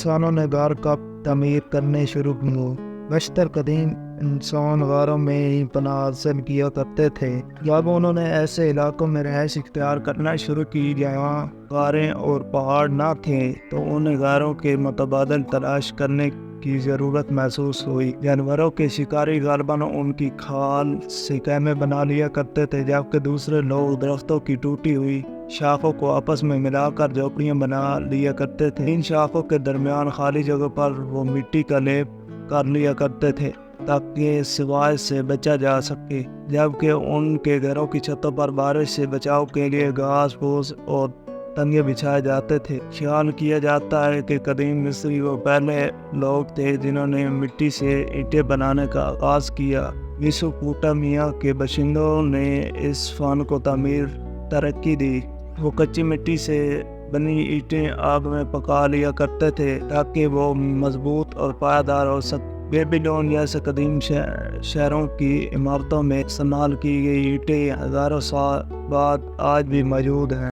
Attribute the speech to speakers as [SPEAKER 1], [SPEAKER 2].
[SPEAKER 1] انسانوں نے غار کا تعمیر کرنے شروع کی۔ بیشتر قدیم انسان غاروں میں ہی پناہ حاصل کیا کرتے تھے۔ جب انہوں نے ایسے علاقوں میں رہائش اختیار کرنا شروع کی جہاں غاریں اور پہاڑ نہ تھے تو انہیں غاروں کے متبادل تلاش کرنے کی ضرورت محسوس ہوئی۔ جانوروں کے شکاری غالباً ان کی کھال سے خیمے بنا لیا کرتے تھے، جبکہ دوسرے لوگ درختوں کی ٹوٹی ہوئی شاخوں کو آپس میں ملا کر جھوپڑیاں بنا لیا کرتے تھے۔ ان شاخوں کے درمیان خالی جگہ پر وہ مٹی کا لیپ کر لیا کرتے تھے تاکہ سوائے سے بچا جا سکے، جبکہ ان کے گھروں کی چھتوں پر بارش سے بچاؤ کے لیے گھاس پھوس اور تنگے بچھائے جاتے تھے۔ خیال کیا جاتا ہے کہ قدیم مصری وہ پہلے لوگ تھے جنہوں نے مٹی سے اینٹیں بنانے کا آغاز کیا۔ میسوپوٹامیہ کے باشندوں نے اس فن کو ترقی دی۔ وہ کچی مٹی سے بنی اینٹیں آگ میں پکا لیا کرتے تھے تاکہ وہ مضبوط اور پائیدار ہو سکیں۔ بیبیلون جیسے قدیم شہروں کی عمارتوں میں استعمال کی گئی اینٹیں ہزاروں سال بعد آج بھی موجود ہیں۔